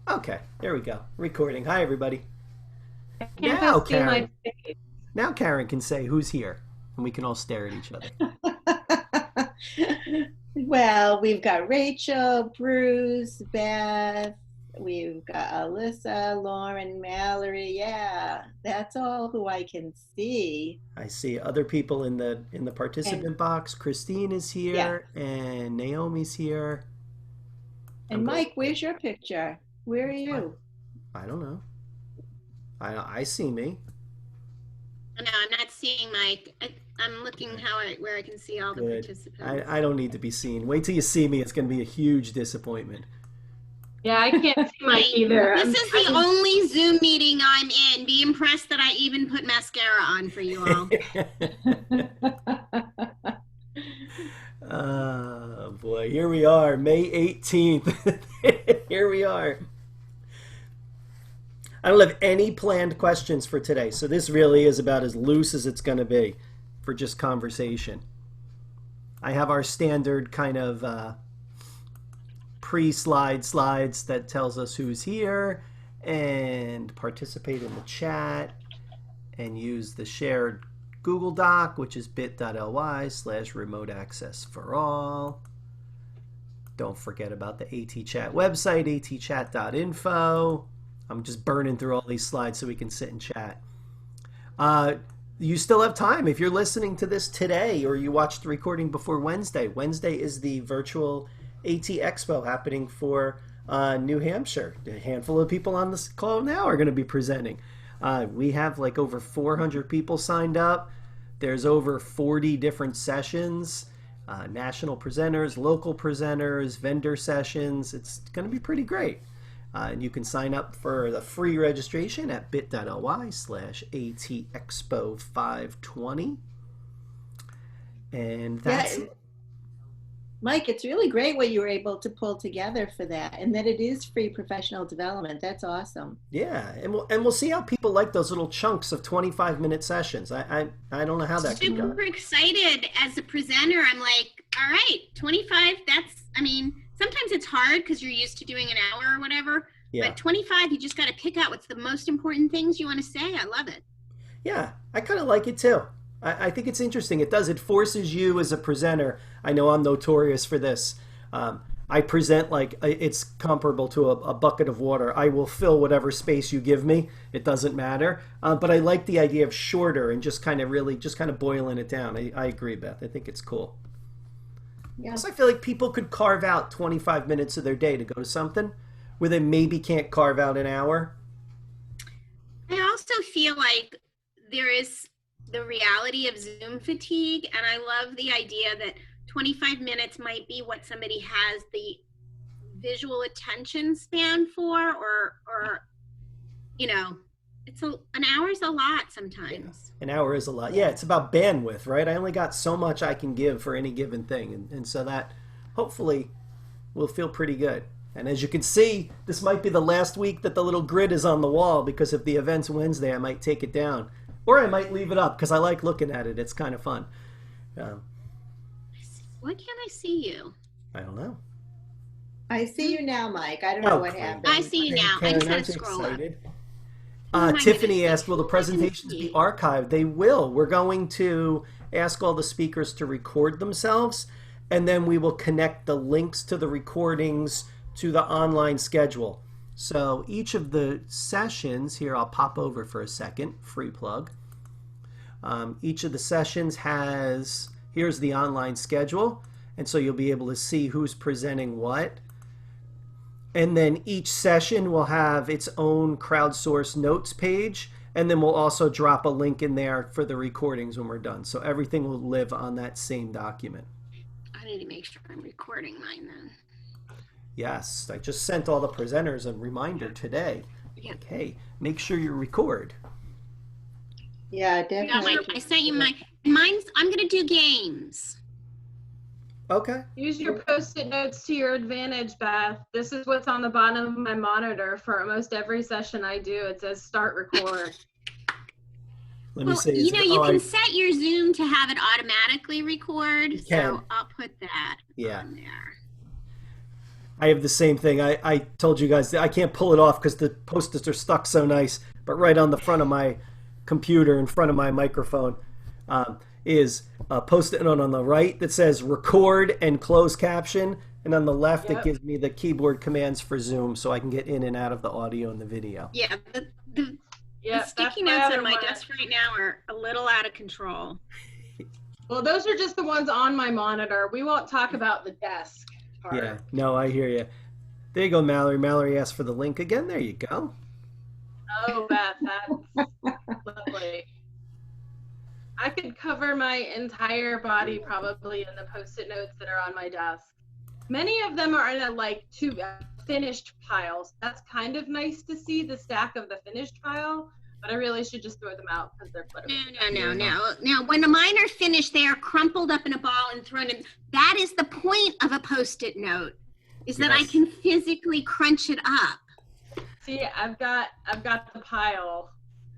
Okay, there we go. Recording. Hi, everybody. I can't Now, just see Karen. my face. Now, Karen can say who's here, and we can all stare at each other. Well, we've got Rachel, Bruce, Beth, we've got Alyssa, Lauren, Mallory. Yeah, that's all who I can see. I see other people in the And participant box. Christine is yeah, here, and Naomi's here. I'm and glad. Mike, where's your picture? Where are What's my? you? I don't know. I see me. No, I'm not seeing Mike. I'm looking where I can see all the Good. participants. I don't need to be seen. Wait till you see me. It's going to be a huge disappointment. Yeah, I can't see Mike Hey, either. this is the only Zoom meeting I'm in. Be impressed that I even put mascara on for you all. Oh boy, here we are, May 18th. Here we are. I don't have any planned questions for today, so this really is about as loose as it's going to be for just conversation. I have our standard kind of pre-slide slides that tells us who's here and participate in the chat and use the shared Google Doc, which is bit.ly/remote access for all. Don't forget about the AT-Chat website, atchat.info. I'm just burning through all these slides so we can sit and chat. You still have time if you're listening to this today or you watched the recording before Wednesday. Wednesday is the virtual AT Expo happening for New Hampshire. A handful of people on this call now are going to be presenting. We have like over 400 people signed up. There's over 40 different sessions, national presenters, local presenters, vendor sessions. It's going to be pretty great. And you can sign up for the free registration at bit.ly/ATExpo520. And that's Yeah, Mike, it's really great what you were able to pull together for that, and that it is free professional development. That's awesome. yeah, and we'll see how people like those little chunks of 25-minute sessions. I don't know how that can go. Super excited as a presenter. I'm like, all right, 25, I mean, sometimes it's hard because you're used to doing an hour or whatever, Yeah. but 25, you just got to pick out what's the most important things you want to say. I love it. Yeah, I kind of like it too. I think it's interesting. It forces you as a presenter. I know I'm notorious for this. I present like it's comparable to a bucket of water. I will fill whatever space you give me. It doesn't matter. But I like the idea of shorter and just kind of really just kind of boiling it down. I agree, Beth. I think it's cool. Yeah. So I feel like people could carve out 25 minutes of their day to go to something where they maybe can't carve out an hour. I also feel like there is the reality of Zoom fatigue, and I love the idea that 25 minutes might be what somebody has the visual attention span for, or you know, an hour is a lot sometimes. An hour is a lot. Yeah, it's about bandwidth, right? I only got so much I can give for any given thing. And so that hopefully will feel pretty good. And as you can see, this might be the last week that the little grid is on the wall because if the event's Wednesday, I might take it down. Or I might leave it up because I like looking at it. It's kind of fun. Um, Why can't I see you? I don't know. I see you now, Mike. I don't know what great. happened. I see you now. I Karen, just had aren't to you scroll up. excited? Who am I Tiffany gonna asked, will the see? Who am I gonna presentations be see? archived? They will. We're going to ask all the speakers to record themselves, and then we will connect the links to the recordings to the online schedule. So each of the sessions, here I'll pop over for a second, free plug. Each of the sessions here's the online schedule, and so you'll be able to see who's presenting what. And then each session will have its own crowdsourced notes page, and then we'll also drop a link in there for the recordings when we're done. So everything will live on that same document. I need to make sure I'm recording mine then. Yes, I just sent all the presenters a reminder today. Yeah. Like, hey, make sure you record. Yeah, Yeah, definitely. I sent you mine's. I'm gonna do games. Okay. Use your post-it notes to your advantage, Beth. This is what's on the bottom of my monitor for almost every session I do. It says start record. Let me Well, see. you know, you I can set your Zoom to have it automatically record, You so can. I'll put that Yeah. on there. I have the same thing. I told you guys that I can't pull it off because the Post-its are stuck so nice. But right on the front of my computer, in front of my microphone, is a Post-it note on the right that says record and close caption. And on the left, it gives me the keyboard commands for Zoom so I can get in and out of the audio and the video. Yeah, the sticky notes on my desk right now are a little out of control. Well, those are just the ones on my monitor. We won't talk about the desk part. Yeah, no, I hear you. There you go, Mallory. Mallory asked for the link again. There you go. Oh, Beth, that's lovely. I could cover my entire body probably in the Post-it notes that are on my desk. Many of them are in a two finished piles. That's kind of nice to see, the stack of the finished pile, but I really should just throw them out because they're cluttered. No. Now, when mine are finished, they are crumpled up in a ball and thrown in. That is the point of a Post-it note, is that I can physically crunch it up. See, I've got the pile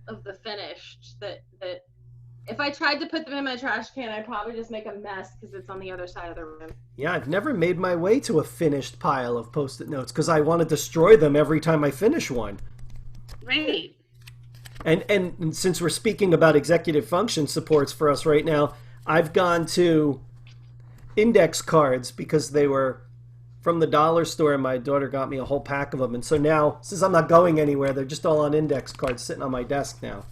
of the finished that if I tried to put them in my trash can, I'd probably just make a mess because it's on the other side of the room. Yeah, I've never made my way to a finished pile of Post-it notes because I want to destroy them every time I finish one. Right. And since we're speaking about executive function supports for us right now, I've gone to index cards because they were from the dollar store, and my daughter got me a whole pack of them. And so now, since I'm not going anywhere, they're just all on index cards sitting on my desk now.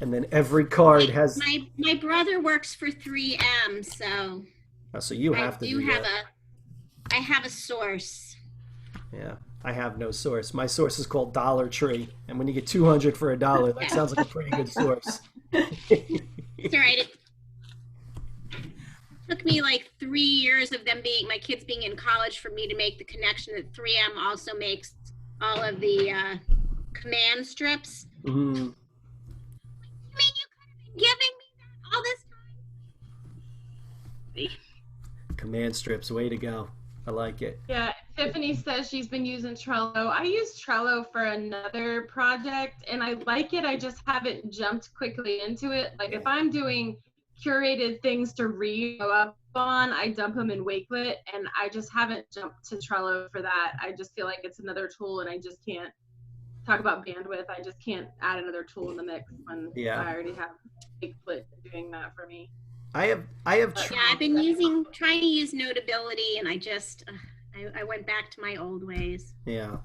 And then every card has... My brother works for 3M, so... Oh, so you have to do that. I have a source. Yeah, I have no source. My source is called Dollar Tree. And when you get 200 for $1, that sounds like a pretty good source. It's all right. It took me 3 years of my kids being in college for me to make the connection that 3M also makes all of the command strips. Mm-hmm. I mean, you could have been giving me that all this time. Command strips, way to go. I like it. Yeah, Tiffany says she's been using Trello. I use Trello for another project, and I like it. I just haven't jumped quickly into it. If I'm doing curated things to read up on, I dump them in Wakelet, and I just haven't jumped to Trello for that. I just feel like it's another tool, and I just can't. Talk about bandwidth. I just can't add another tool in the mix when I already have Bigfoot doing that for me. I have. I've been trying to use Notability, and I just I went back to my old ways. Yeah,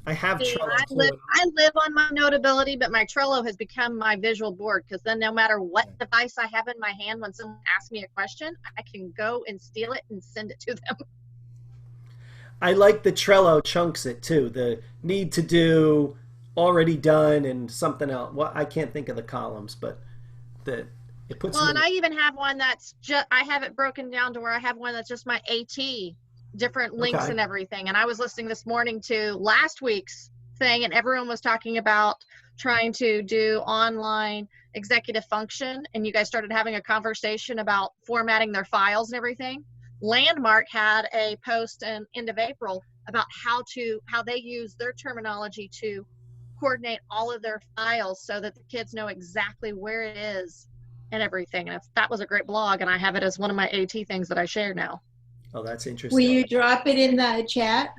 I have Trello. I live on my Notability, but my Trello has become my visual board because then no matter what device I have in my hand, when someone asks me a question, I can go and steal it and send it to them. I like the Trello chunks it too. The need to do, already done, and something else. Well, I can't think of the columns, but it puts. Well, and I even have one that's just. I have it broken down to where I have one that's just my AT, different links and everything. And I was listening this morning to last week's thing, and everyone was talking about trying to do online executive function, and you guys started having a conversation about formatting their files and everything. Landmark had a post in end of April about how they use their terminology to coordinate all of their files so that the kids know exactly where it is and everything. And that was a great blog, and I have it as one of my AT things that I share now. Oh, that's interesting. Will you drop it in the chat?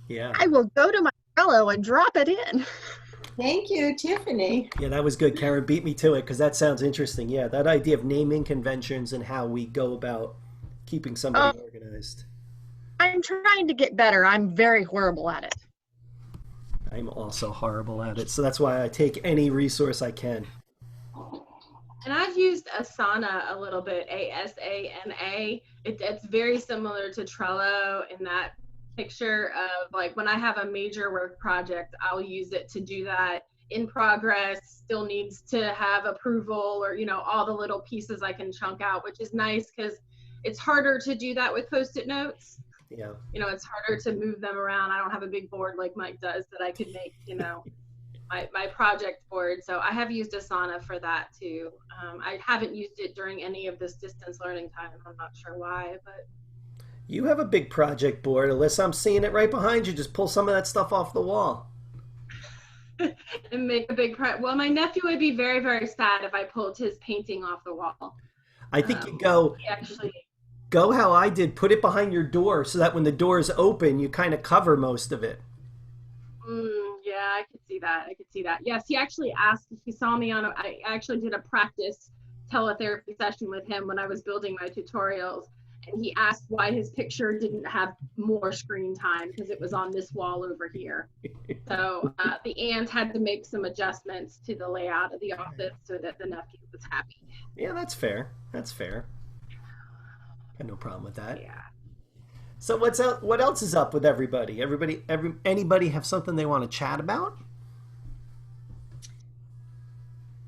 Yeah. I will go to my Trello and drop it in. Thank you, Tiffany. Yeah, that was good. Karen beat me to it because that sounds interesting. Yeah, that idea of naming conventions and how we go about keeping somebody organized. I'm trying to get better. I'm very horrible at it. I'm also horrible at it. So that's why I take any resource I can. And I've used Asana a little bit, ASANA. It's very similar to Trello in that picture of when I have a major work project, I'll use it to do that. In progress, still needs to have approval, or all the little pieces I can chunk out, which is nice because it's harder to do that with Post-it notes. Yeah. It's harder to move them around. I don't have a big board like Mike does that I could make, my project board. So I have used Asana for that too. I haven't used it during any of this distance learning time. I'm not sure why, but. You have a big project board, Elisa. I'm seeing it right behind you. Just pull some of that stuff off the wall. And make a big well, my nephew would be very, very sad if I pulled his painting off the wall. I think you go. go how I did. Put it behind your door so that when the door is open, you kind of cover most of it. Yeah, I could see that. I could see that. Yes, he actually asked. He saw me I actually did a practice teletherapy session with him when I was building my tutorials. And he asked why his picture didn't have more screen time because it was on this wall over here. So the aunt had to make some adjustments to the layout of the office so that the nephew was happy. Yeah, that's fair. That's fair. Got no problem with that. Yeah. So what else is up with everybody? Anybody have something they want to chat about?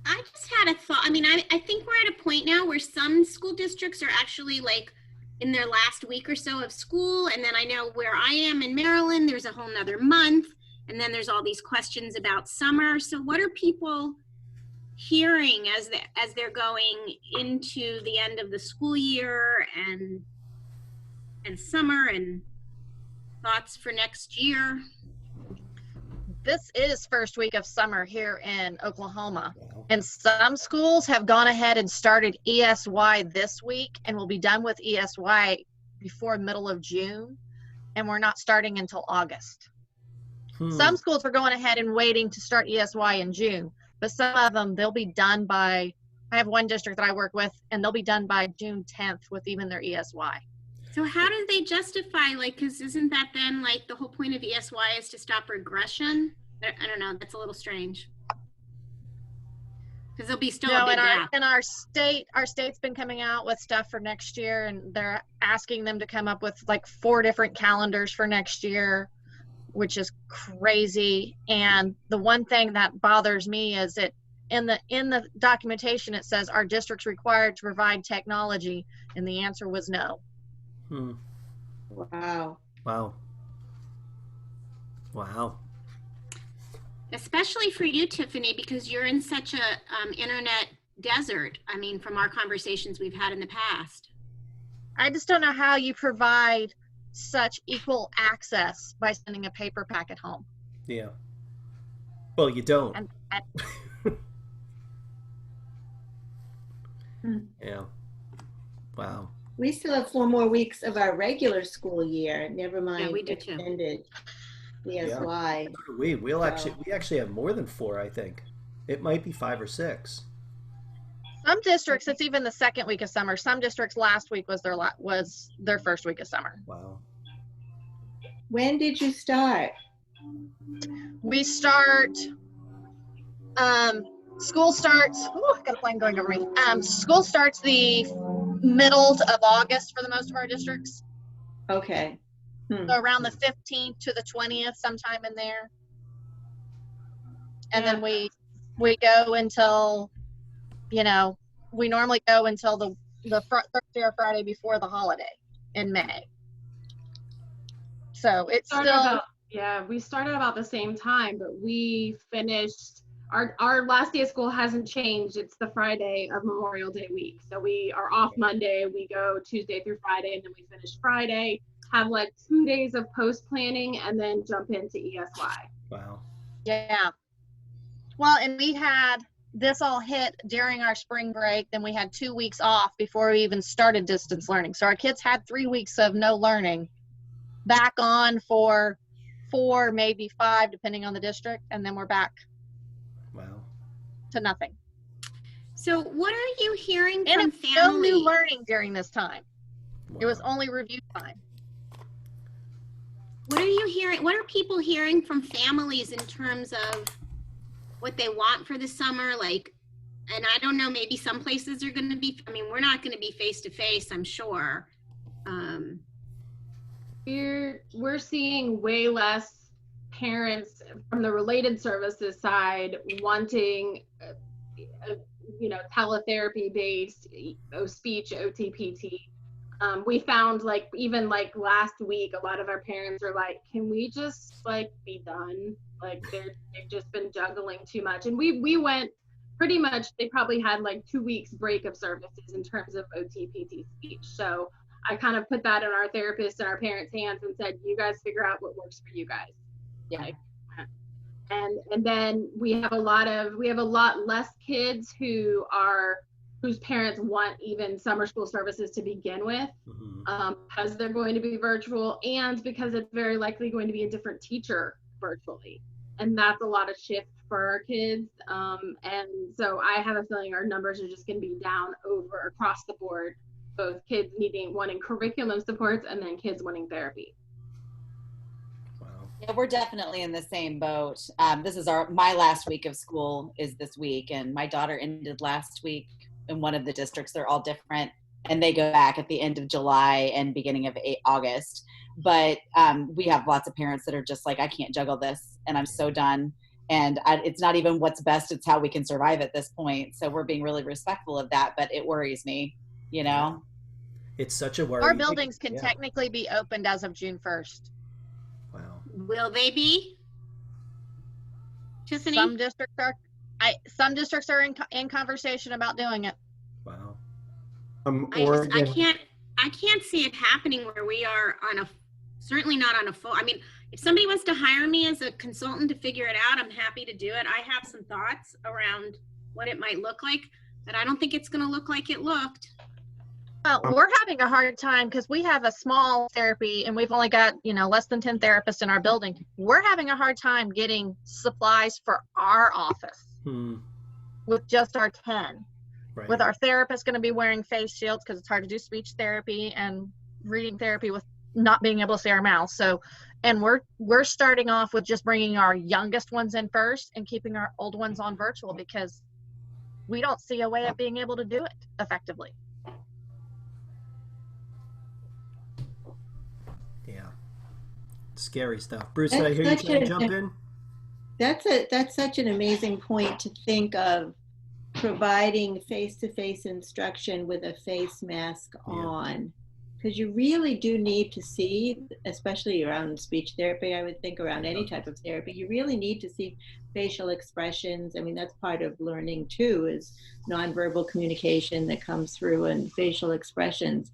I just had a thought. I mean, I think we're at a point now where some school districts are actually like in their last week or so of school. And then I know where I am in Maryland, there's a whole nother month. And then there's all these questions about summer. So what are people hearing as they're going into the end of the school year and summer, and thoughts for next year? This is first week of summer here in Oklahoma. And some schools have gone ahead and started ESY this week and will be done with ESY before middle of June. And we're not starting until August. Some schools are going ahead and waiting to start ESY in June, but some of them, they'll be done by, I have one district that I work with, and they'll be done by June 10th with even their ESY. So how do they justify, like, because isn't that then like the whole point of ESY is to stop regression? I don't know, that's a little strange. Because there'll be still a big gap. And our state's been coming out with stuff for next year, and they're asking them to come up with like 4 different calendars for next year, which is crazy. And the one thing that bothers me is that in the documentation it says our district's required to provide technology, and the answer was no. Wow. Especially for you, Tiffany, because you're in such a internet desert. I mean, from our conversations we've had in the past. I just don't know how you provide such equal access by sending a paper packet home. Yeah. Well, you don't. Yeah. Wow. We still have 4 more weeks of our regular school year. Never mind. Yeah, we do too. Extended ESY. We actually have more than 4. I think it might be 5 or 6. Some districts, it's even the second week of summer. Some districts last week was their first week of summer. Wow. When did you start? We start. School starts. Ooh, I got a plane going over me. School starts the middle of August for the most of our districts. Okay. So around the 15th to the 20th, sometime in there. And then we go until, we normally go until the Thursday or Friday before the holiday in May. So it's still. We started about the same time, but we finished. Our last day of school hasn't changed. It's the Friday of Memorial Day week. So we are off Monday. We go Tuesday through Friday, and then we finish Friday, have like 2 days of post planning, and then jump into ESY. Wow. Yeah. Well, and we had this all hit during our spring break. Then we had 2 weeks off before we even started distance learning. So our kids had 3 weeks of no learning, back on for 4, maybe 5, depending on the district. And then we're back. Wow. To nothing. So what are you hearing and from it's family? No new learning during this time. Wow. It was only review time. What are you hearing? What are people hearing from families in terms of what they want for the summer? Like, and I don't know, maybe some places are going to be, I mean, we're not going to be face to face, I'm sure. We're seeing way less parents from the related services side wanting, teletherapy based speech, OTPT. We found even last week, a lot of our parents are like, can we just be done? They've just been juggling too much. And we went pretty much, they probably had 2 weeks break of services in terms of OTPT speech. So I kind of put that in our therapists and our parents' hands and said, you guys figure out what works for you guys. Yeah. And then we have a lot less kids who are whose parents want even summer school services to begin with, because they're going to be virtual and because it's very likely going to be a different teacher virtually. And that's a lot of shift for our kids. And so I have a feeling our numbers are just going to be down over across the board, both kids wanting curriculum supports and then kids wanting therapy. Yeah, we're definitely in the same boat. This is my last week of school is this week, and my daughter ended last week in one of the districts. They're all different, and they go back at the end of July and beginning of August. But we have lots of parents that are just like, I can't juggle this, and I'm so done. And it's not even what's best, it's how we can survive at this point. So we're being really respectful of that, but it worries me, you know? It's such a worry. Our buildings can technically be opened as of June 1st. Wow. Will they be? Tiffany? Some districts are in conversation about doing it. Wow. I can't see it happening where we are certainly not on a full. I mean, if somebody wants to hire me as a consultant to figure it out, I'm happy to do it. I have some thoughts around what it might look like, but I don't think it's going to look like it looked. Well, we're having a hard time because we have a small therapy and we've only got, less than 10 therapists in our building. We're having a hard time getting supplies for our office with just our 10. Right. With our therapist going to be wearing face shields because it's hard to do speech therapy and reading therapy with not being able to see our mouth. So, and we're starting off with just bringing our youngest ones in first and keeping our old ones on virtual because we don't see a way of being able to do it effectively. Yeah. Scary stuff. Bruce, did I hear you trying to jump in? That's such an amazing point to think of, providing face-to-face instruction with a face mask on, because you really do need to see, especially around speech therapy, I would think around any type of therapy, you really need to see facial expressions. I mean, that's part of learning too, is nonverbal communication that comes through and facial expressions.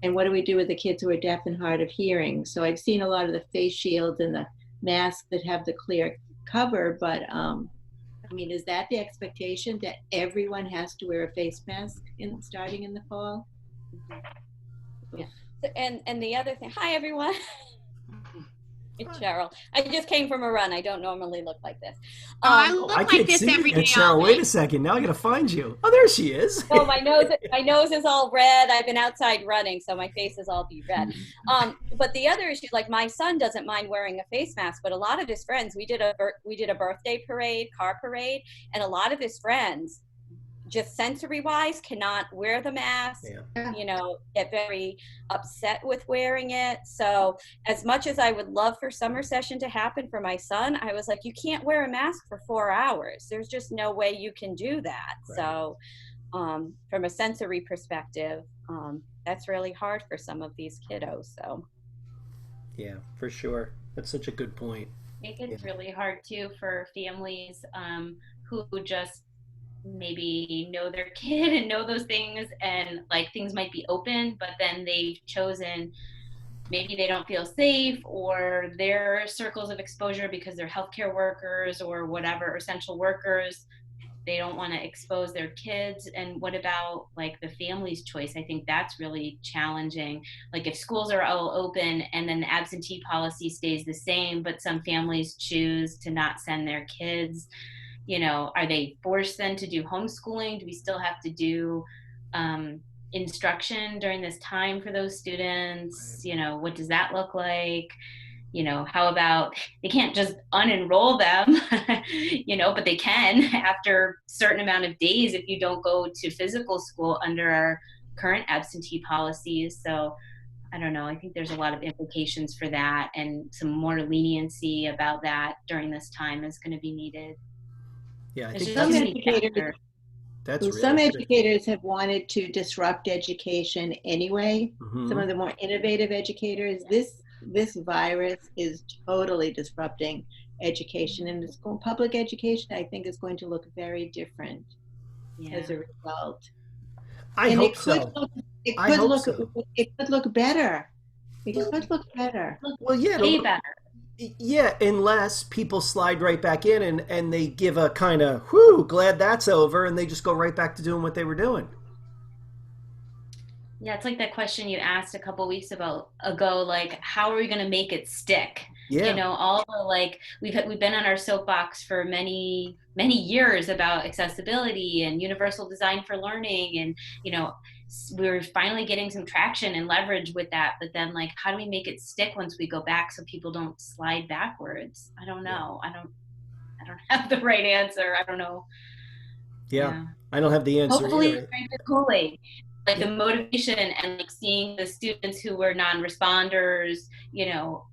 And what do we do with the kids who are deaf and hard of hearing? So I've seen a lot of the face shields and the masks that have the clear cover, but I mean, is that the expectation that everyone has to wear a face mask starting in the fall? Yeah. And the other thing, hi everyone. It's Cheryl. I just came from a run. I don't normally look like this. I look like this every day. Cheryl, wait a second. Now I gotta find you. Oh, there she is. Oh, my nose is all red. I've been outside running, so my face is all be red. But the other issue, like my son doesn't mind wearing a face mask, but a lot of his friends, we did a birthday parade, car parade, and a lot of his friends, just sensory-wise, cannot wear the mask, get very upset with wearing it. So as much as I would love for summer session to happen for my son, I was like, you can't wear a mask for 4 hours. There's just no way you can do that. Right. So from a sensory perspective, that's really hard for some of these kiddos. So yeah, for sure. That's such a good point. I think it's really hard too for families who just maybe know their kid and know those things, and like things might be open, but then they've chosen, maybe they don't feel safe, or their circles of exposure because they're healthcare workers or whatever, essential workers, they don't want to expose their kids. And what about like the family's choice? I think that's really challenging. Like if schools are all open and then the absentee policy stays the same, but some families choose to not send their kids, are they forced then to do homeschooling? Do we still have to do instruction during this time for those students? What does that look like? How about they can't just unenroll them, but they can after a certain amount of days if you don't go to physical school under our current absentee policies. So I don't know. I think there's a lot of implications for that, and some more leniency about that during this time is going to be needed. Yeah, I think some educators have wanted to disrupt education anyway. Some of the more innovative educators, this virus is totally disrupting education, and the school public education, I think, is going to look very different as a result. I hope so. It could look better. It could look better. Well, yeah, way better. Yeah, unless people slide right back in and they give a kind of, whew, glad that's over, and they just go right back to doing what they were doing. Yeah, it's like that question you asked a couple weeks ago, like, how are we going to make it stick? Yeah. You know, all the, like, we've been on our soapbox for many years about accessibility and universal design for learning, and you know, we're finally getting some traction and leverage with that. But then, like, how do we make it stick once we go back so people don't slide backwards? I don't know. I don't have the right answer. I don't know. Yeah. I don't have the answer Hopefully either. it's trying to collate, like, the motivation and, like, seeing the students who were non-responders, you know,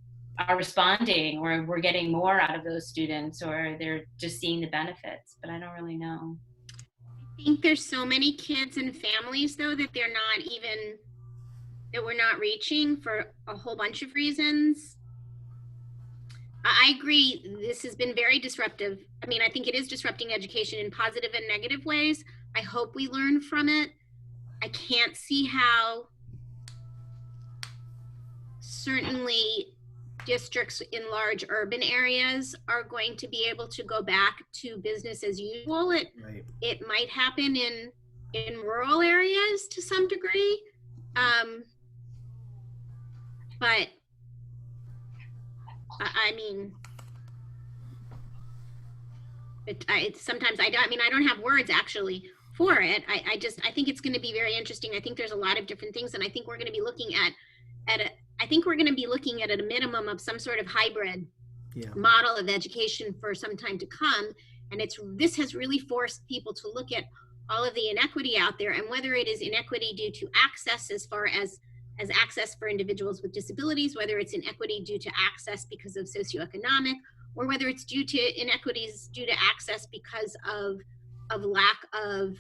are responding, or we're getting more out of those students, or they're just seeing the benefits, but I don't really know. I think there's so many kids and families, though, that we're not reaching for a whole bunch of reasons. I agree. This has been very disruptive. I mean, I think it is disrupting education in positive and negative ways. I hope we learn from it. I can't see how certainly districts in large urban areas are going to be able to go back to business as usual. It might happen in rural areas to some degree. But I mean, sometimes I don't have words actually for it. I think it's going to be very interesting. I think there's a lot of different things, and I think we're going to be looking at a minimum of some sort of hybrid model of education for some time to come. And this has really forced people to look at all of the inequity out there, and whether it is inequity due to access as far as access for individuals with disabilities, whether it's inequity due to access because of socioeconomic, or whether it's due to inequities due to access because of lack of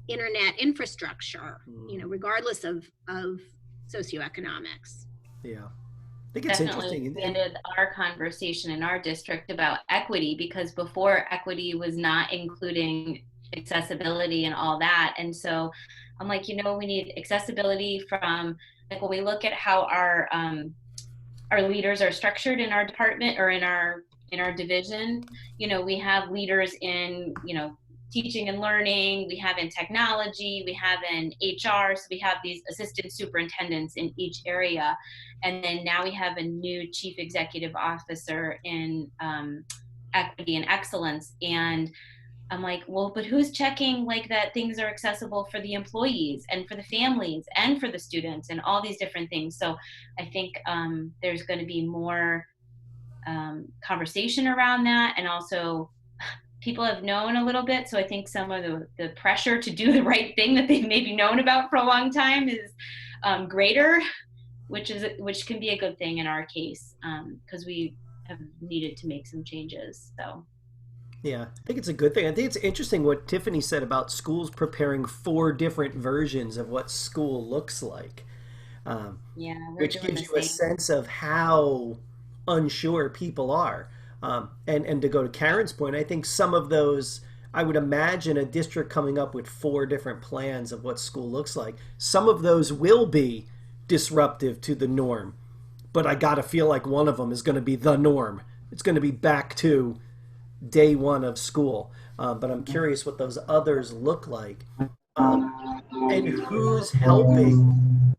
internet infrastructure, you know, regardless of socioeconomics. Yeah, I think it's interesting. We ended our conversation in our district about equity, because before, equity was not including accessibility and all that. And so I'm like, you know, we need accessibility from, like, when we look at how our leaders are structured in our department or in our division, you know, we have leaders in, you know, teaching and learning, we have in technology, we have in HR, so we have these assistant superintendents in each area. And then now we have a new chief executive officer in equity and excellence. And I'm like, well, but who's checking, like, that things are accessible for the employees and for the families and for the students and all these different things. So I think there's going to be more conversation around that, and also people have known a little bit. So I think some of the pressure to do the right thing that they've maybe known about for a long time is greater, which can be a good thing in our case, because we have needed to make some changes. So. Yeah, I think it's a good thing. I think it's interesting what Tiffany said about schools preparing 4 different versions of what school looks like. Which gives you a sense of how unsure people are. And to go to Karen's point, I think some of those, I would imagine a district coming up with 4 different plans of what school looks like. Some of those will be disruptive to the norm, but I got to feel like one of them is going to be the norm. It's going to be back to day one of school. But I'm curious what those others look like, and who's helping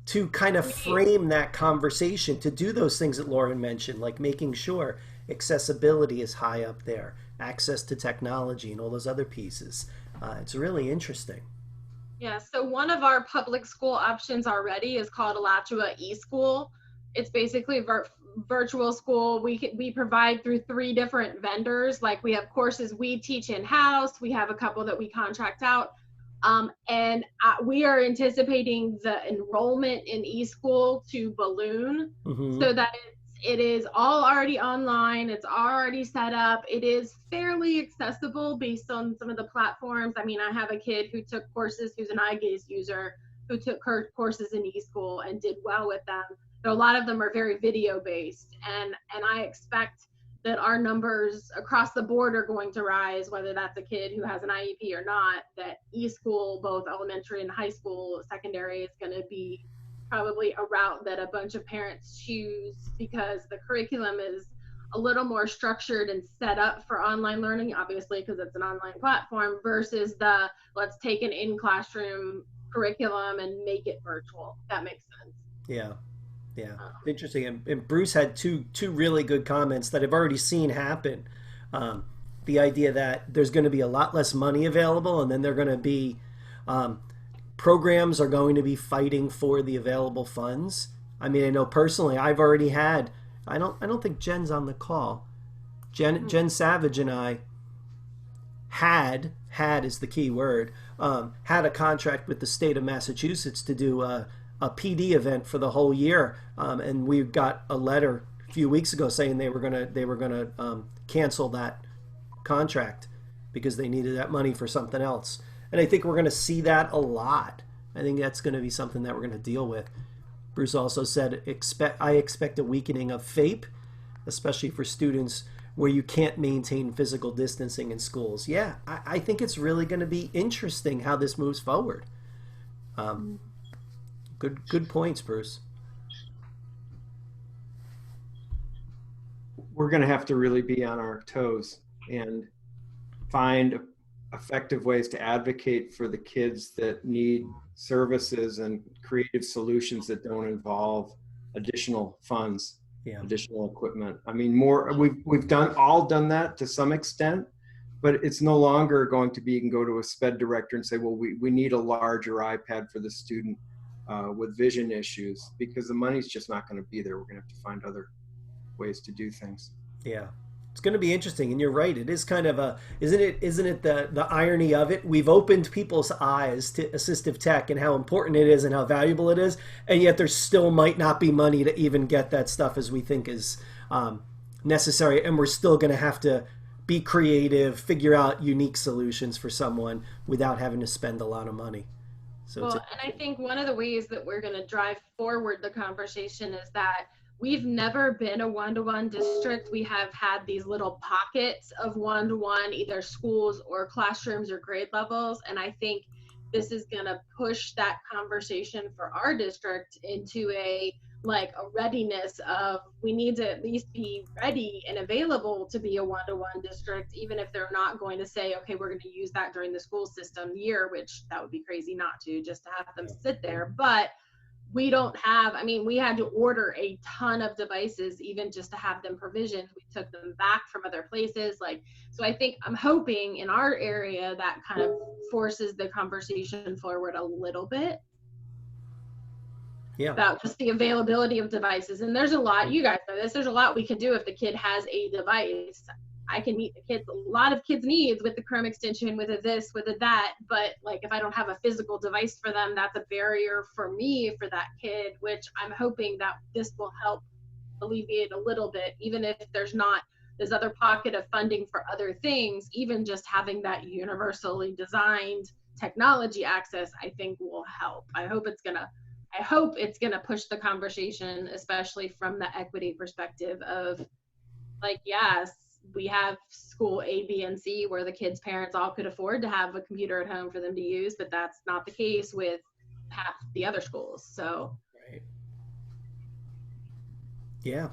to kind of frame that conversation, to do those things that Lauren mentioned, like making sure accessibility is high up there, access to technology, and all those other pieces. It's really interesting. Yeah, so one of our public school options already is called Alachua eSchool. It's basically virtual school. We provide through 3 different vendors. Like, we have courses we teach in-house, we have a couple that we contract out, and we are anticipating the enrollment in eSchool to balloon, so that it is all already online, it's already set up, it is fairly accessible based on some of the platforms. I mean, I have a kid who took courses, who's an eye gaze user, who took courses in eSchool and did well with them. But a lot of them are very video based, and I expect that our numbers across the board are going to rise, whether that's a kid who has an IEP or not, that eSchool, both elementary and high school, secondary, is going to be probably a route that a bunch of parents choose, because the curriculum is a little more structured and set up for online learning, obviously, because it's an online platform, versus the let's take an in-classroom curriculum and make it virtual. If that makes sense. Yeah. Yeah. Interesting. And Bruce had two really good comments that I've already seen happen. The idea that there's going to be a lot less money available, and then they're going to be programs are going to be fighting for the available funds. I mean, I know personally, I've already had. I don't think Jen's on the call. Jen Savage and I had is the key word. Had a contract with the state of Massachusetts to do a PD event for the whole year, and we got a letter a few weeks ago saying they were gonna cancel that contract because they needed that money for something else. And I think we're going to see that a lot. I think that's going to be something that we're going to deal with. Bruce also said, I expect a weakening of FAPE, especially for students where you can't maintain physical distancing in schools. Yeah, I think it's really going to be interesting how this moves forward. Good points, Bruce. We're going to have to really be on our toes and find effective ways to advocate for the kids that need services and creative solutions that don't involve additional funds, additional equipment. I mean, we've done that to some extent, but it's no longer going to be, you can go to a SPED director and say, well, we need a larger iPad for the student with vision issues, because the money's just not going to be there. We're going to have to find other ways to do things. Yeah. It's going to be interesting, and you're right. It is kind of isn't it the irony of it? We've opened people's eyes to assistive tech and how important it is and how valuable it is, and yet there still might not be money to even get that stuff as we think is necessary, and we're still going to have to be creative, figure out unique solutions for someone without having to spend a lot of money. So and I think one of the ways that we're going to drive forward the conversation is that we've never been a one-to-one district. We have had these little pockets of one-to-one, either schools or classrooms or grade levels. And I think this is going to push that conversation for our district into a readiness of, we need to at least be ready and available to be a one-to-one district, even if they're not going to say, okay, we're going to use that during the school system year, which that would be crazy not to, just to have them sit there. But we don't have, we had to order a ton of devices even just to have them provisioned. We took them back from other places. So I'm hoping in our area that kind of forces the conversation forward a little bit. Yeah. About just the availability of devices. And there's a lot, you guys know this, there's a lot we can do if the kid has a device. I can meet a lot of kids' needs with the Chrome extension, with a this, with a that, but if I don't have a physical device for them, that's a barrier for me, for that kid, which I'm hoping that this will help alleviate a little bit, even if there's not this other pocket of funding for other things. Even just having that universally designed technology access, I think will help. I hope it's gonna push the conversation, especially from the equity perspective of yes, we have school A, B, and C where the kids' parents all could afford to have a computer at home for them to use, but that's not the case with half the other schools. So, right. Yeah,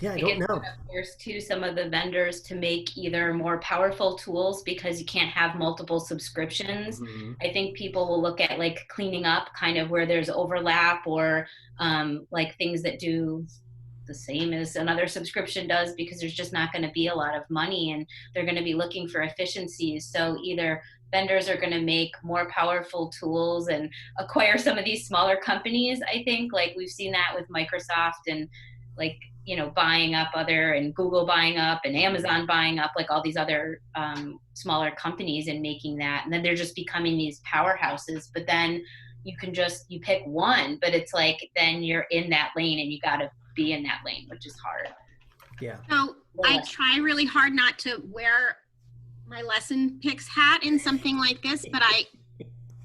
I don't know. Force to some of the vendors to make either more powerful tools, because you can't have multiple subscriptions. Mm-hmm. I think people will look at cleaning up kind of where there's overlap, or things that do the same as another subscription does, because there's just not going to be a lot of money and they're going to be looking for efficiencies. So either vendors are going to make more powerful tools and acquire some of these smaller companies. I think we've seen that with Microsoft and buying up and Google buying up and Amazon buying up all these other smaller companies and making that. And then they're just becoming these powerhouses. But then you pick one, but it's then you're in that lane and you got to be in that lane, which is hard. Yeah. So I try really hard not to wear my lesson picks hat in something like this, but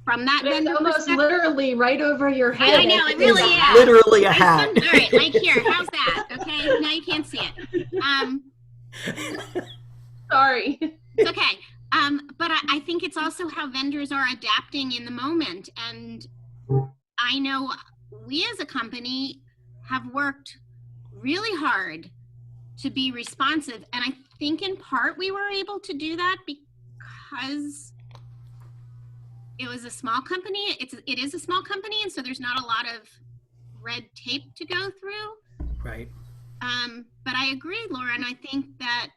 from that vendor almost literally right over your head. I know, it really is. Literally a hat. All right, here, how's that? Okay, now you can't see it. Sorry. It's okay. But I think it's also how vendors are adapting in the moment. And I know we as a company have worked really hard to be responsive. And I think in part we were able to do that because it was a small company. It is a small company, and so there's not a lot of red tape to go through. Right. But I agree, Laura, and I think that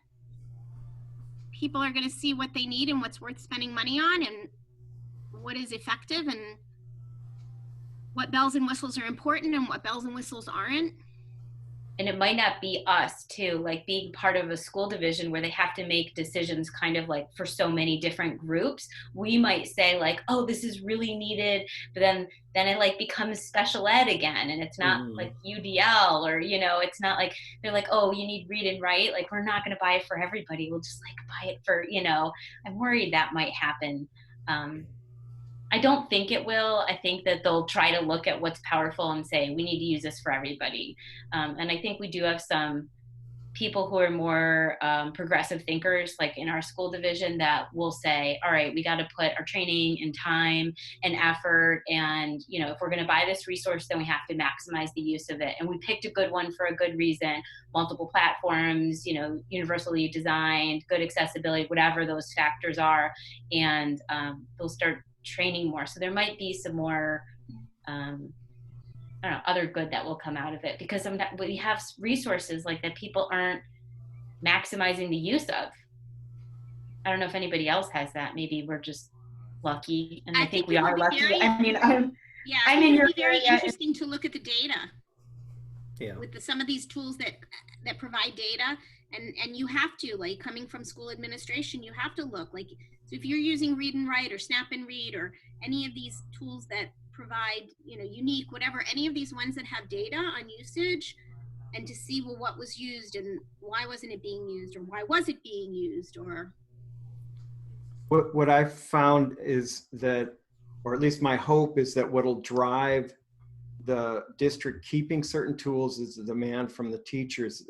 people are going to see what they need and what's worth spending money on and what is effective and what bells and whistles are important and what bells and whistles aren't. And it might not be us too, like being part of a school division where they have to make decisions kind of like for so many different groups. We might say like, oh, this is really needed, but then it like becomes special ed again, and it's not like UDL, or, you know, it's not like they're like, oh, you need read and write, like we're not going to buy it for everybody, we'll just like buy it for, you know. I'm worried that might happen. I don't think it will. I think that they'll try to look at what's powerful and say, we need to use this for everybody. And I think we do have some people who are more progressive thinkers, like in our school division, that will say, all right, we got to put our training and time and effort. And, you know, if we're going to buy this resource, then we have to maximize the use of it. And we picked a good one for a good reason, multiple platforms, you know, universally designed, good accessibility, whatever those factors are. And they'll start training more. So there might be some more, I don't know, other good that will come out of it, because we have resources like that people aren't maximizing the use of. I don't know if anybody else has that. Maybe we're just lucky, and I think we are lucky. I mean, I'm in your very interesting to look at the data. Yeah. With some of these tools that provide data, and you have to, like, coming from school administration, you have to look like, so if you're using Read and Write or Snap and Read or any of these tools that provide, you know, unique, whatever, any of these ones that have data on usage, and to see, well, what was used and why wasn't it being used, or why was it being used, or. What I've found is that, or at least my hope is that what'll drive the district keeping certain tools is the demand from the teachers.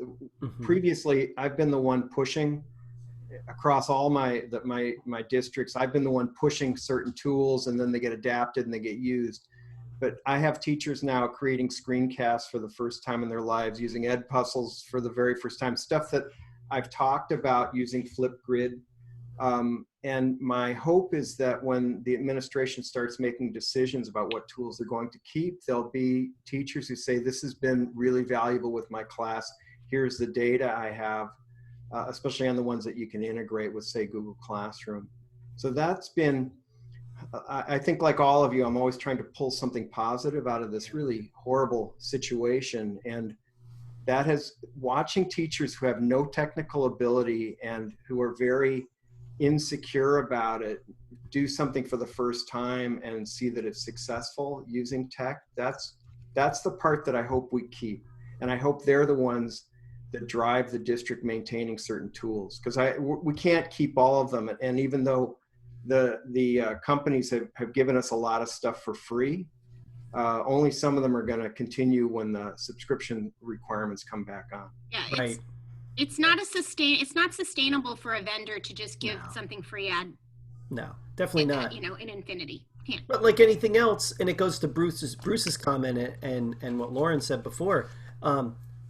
Previously, I've been the one pushing across all my districts. I've been the one pushing certain tools, and then they get adapted and they get used. But I have teachers now creating screencasts for the first time in their lives, using Edpuzzles for the very first time, stuff that I've talked about using Flipgrid. And my hope is that when the administration starts making decisions about what tools they're going to keep, there'll be teachers who say, this has been really valuable with my class. Here's the data I have, especially on the ones that you can integrate with, say, Google Classroom. So that's been, I think, like all of you, I'm always trying to pull something positive out of this really horrible situation. And that has, watching teachers who have no technical ability and who are very insecure about it do something for the first time and see that it's successful using tech, that's the part that I hope we keep. And I hope they're the ones that drive the district maintaining certain tools, because we can't keep all of them. And even though the companies have given us a lot of stuff for free, only some of them are going to continue when the subscription requirements come back on. Yeah, right. It's not sustainable for a vendor to just give something free No, definitely not. You know, in infinity. Can't. But like anything else, and it goes to Bruce's comment and what Lauren said before,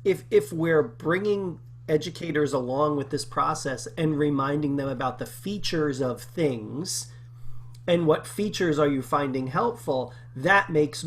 if we're bringing educators along with this process and reminding them about the features of things and what features are you finding helpful, that makes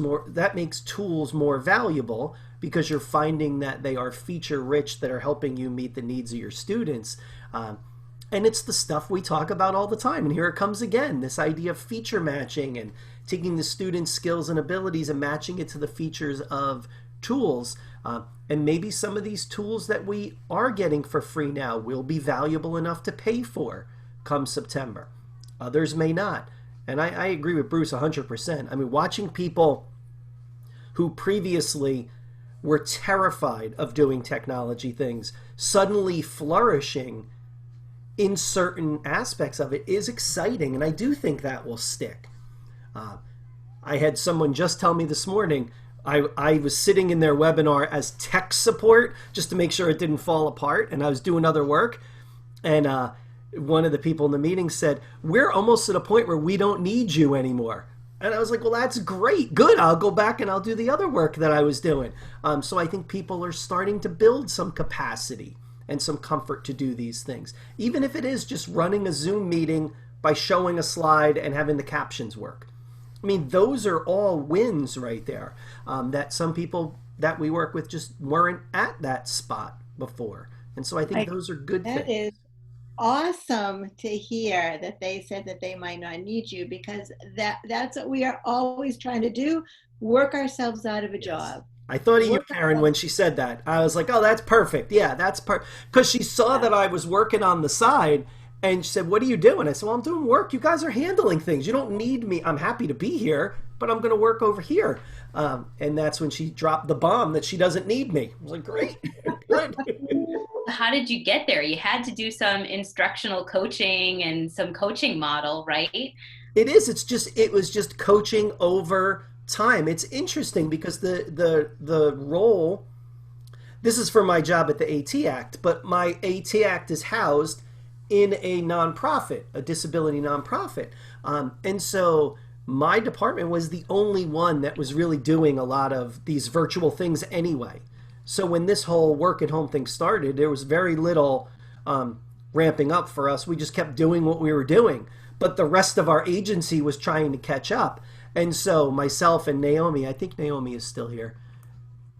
tools more valuable, because you're finding that they are feature rich, that are helping you meet the needs of your students. And it's the stuff we talk about all the time. And here it comes again, this idea of feature matching and taking the students' skills and abilities and matching it to the features of tools. And maybe some of these tools that we are getting for free now will be valuable enough to pay for come September. Others may not. And I agree with Bruce 100%. I mean, watching people who previously were terrified of doing technology things suddenly flourishing in certain aspects of it is exciting, and I do think that will stick. I had someone just tell me this morning, I was sitting in their webinar as tech support just to make sure it didn't fall apart, and I was doing other work, and one of the people in the meeting said, we're almost at a point where we don't need you anymore. And I was like, well, that's great. Good. I'll go back and I'll do the other work that I was doing. So I think people are starting to build some capacity and some comfort to do these things. Even if it is just running a Zoom meeting by showing a slide and having the captions work. I mean, those are all wins right there, that some people that we work with just weren't at that spot before. And so I think those are good things. That is awesome to hear that they said that they might not need you, because that's what we are always trying to do, work ourselves out of a job. I thought of you, Karen, when she said that. I was like, oh, that's perfect. Yeah, that's because she saw that I was working on the side, and she said, what are you doing? I said, well, I'm doing work. You guys are handling things. You don't need me. I'm happy to be here, but I'm going to work over here. And that's when she dropped the bomb that she doesn't need me. I was like, great. Good. How did you get there? You had to do some instructional coaching and some coaching model, right? It is. It was just coaching over time. It's interesting because the role, this is for my job at the AT Act, but my AT Act is housed in a nonprofit, a disability nonprofit. And so my department was the only one that was really doing a lot of these virtual things anyway. So when this whole work at home thing started, there was very little ramping up for us. We just kept doing what we were doing. But the rest of our agency was trying to catch up. And so myself and Naomi, I think Naomi is still here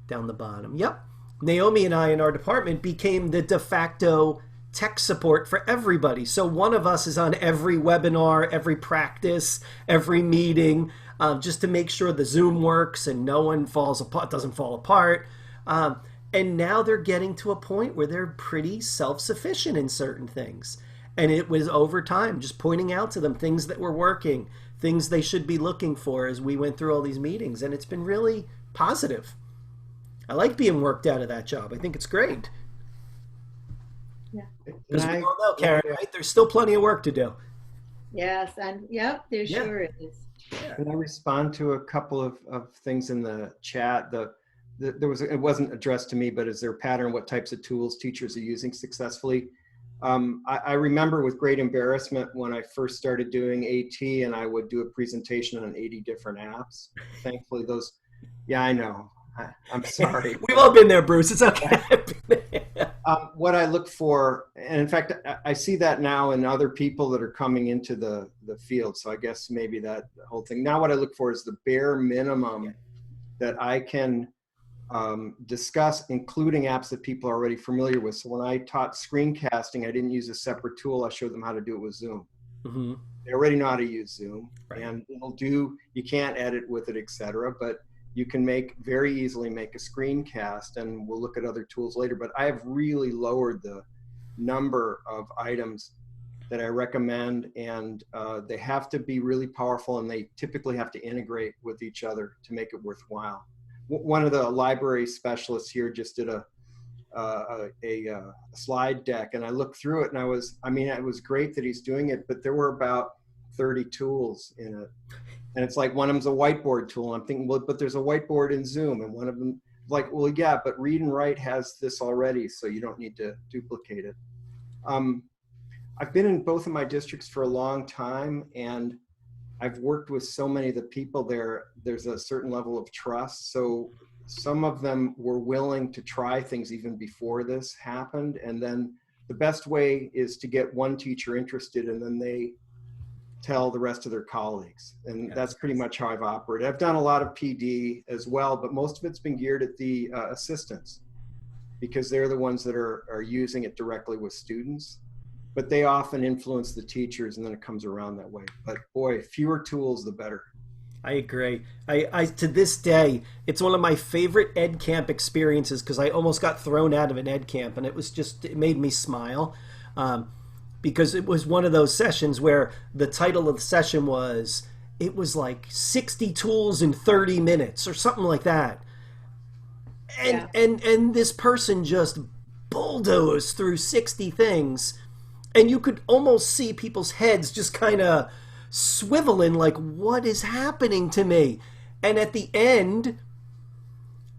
down the bottom. Yep. Naomi and I in our department became the de facto tech support for everybody. So one of us is on every webinar, every practice, every meeting, just to make sure the Zoom works and no one falls apart, doesn't fall apart. And now they're getting to a point where they're pretty self-sufficient in certain things. And it was over time, just pointing out to them things that were working, things they should be looking for as we went through all these meetings. And it's been really positive. I like being worked out of that job. I think it's great. Yeah. Because we all know, Karen, right? There's still plenty of work to do. Yes, and yep, there sure is. Can I respond to a couple of things in the chat? It wasn't addressed to me, but is there a pattern? What types of tools teachers are using successfully? I remember with great embarrassment when I first started doing AT and I would do a presentation on 80 different apps. Thankfully I know. I'm sorry. We've all been there, Bruce. It's okay. What I look for, and in fact, I see that now in other people that are coming into the field. So I guess maybe that whole thing. Now what I look for is the bare minimum that I can discuss, including apps that people are already familiar with. So when I taught screencasting, I didn't use a separate tool. I showed them how to do it with Zoom. Mm-hmm. They already know how to use Zoom, and you can't edit with it, etc. But you can very easily make a screencast, and we'll look at other tools later. But I have really lowered the number of items that I recommend, and they have to be really powerful, and they typically have to integrate with each other to make it worthwhile. One of the library specialists here just did a slide deck, and I looked through it, and it was great that he's doing it, but there were about 30 tools in it. And it's like one of them's a whiteboard tool. I'm thinking, well, but there's a whiteboard in Zoom, and one of them, like, well, yeah, but Read and Write has this already, so you don't need to duplicate it. I've been in both of my districts for a long time, and I've worked with so many of the people there. There's a certain level of trust. So some of them were willing to try things even before this happened. And then the best way is to get one teacher interested, and then they tell the rest of their colleagues. And that's pretty much how I've operated. I've done a lot of PD as well, but most of it's been geared at the assistants, because they're the ones that are using it directly with students. But they often influence the teachers, and then it comes around that way. But boy, fewer tools, the better. I agree. I to this day, it's one of my favorite ed camp experiences, because I almost got thrown out of an ed camp, and it made me smile. Because it was one of those sessions where the title of the session was like 60 tools in 30 minutes or something like that. And this person just bulldozed through 60 things, and you could almost see people's heads just kind of swiveling like, what is happening to me? And at the end,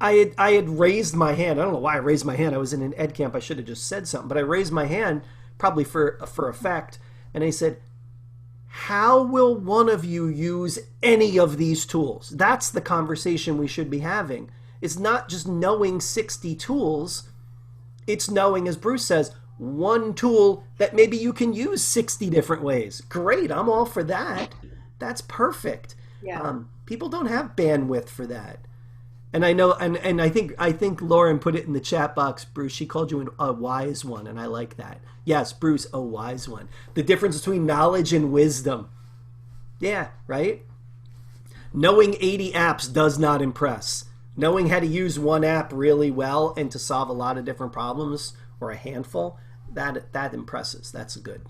I had raised my hand. I don't know why I raised my hand. I was in an ed camp. I should have just said something, but I raised my hand probably for effect. And I said, how will one of you use any of these tools? That's the conversation we should be having. It's not just knowing 60 tools. It's knowing, as Bruce says, one tool that maybe you can use 60 different ways. Great, I'm all for that. That's perfect. Yeah. People don't have bandwidth for that. And I know, and I think Lauren put it in the chat box, Bruce. She called you a wise one, and I like that. Yes, Bruce, a wise one. The difference between knowledge and wisdom. Yeah, right? Knowing 80 apps does not impress. Knowing how to use one app really well and to solve a lot of different problems, or a handful, that impresses. That's good.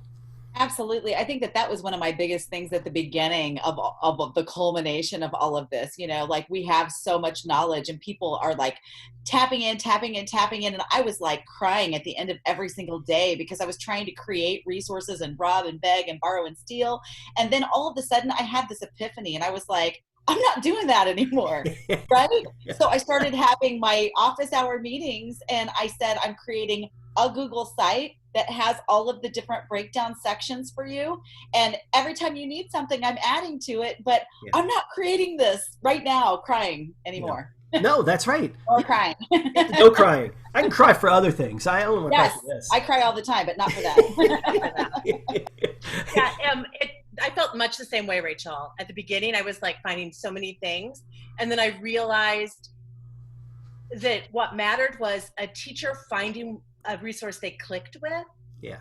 Absolutely. I think that was one of my biggest things at the beginning of the culmination of all of this. You know, like, we have so much knowledge and people are like tapping in. And I was like crying at the end of every single day because I was trying to create resources and rob and beg and borrow and steal. And then all of a sudden I had this epiphany and I was like, I'm not doing that anymore, right? Yeah. So I started having my office hour meetings and I said, I'm creating a Google site that has all of the different breakdown sections for you. And every time you need something, I'm adding to it, but I'm not creating this right now crying anymore. No, that's right. Or crying. No crying. I can cry for other things. I don't want to cry for this. I cry all the time, but not for that. I felt much the same way, Rachel. At the beginning, I was like finding so many things. And then I realized that what mattered was a teacher finding a resource they clicked with. Yeah.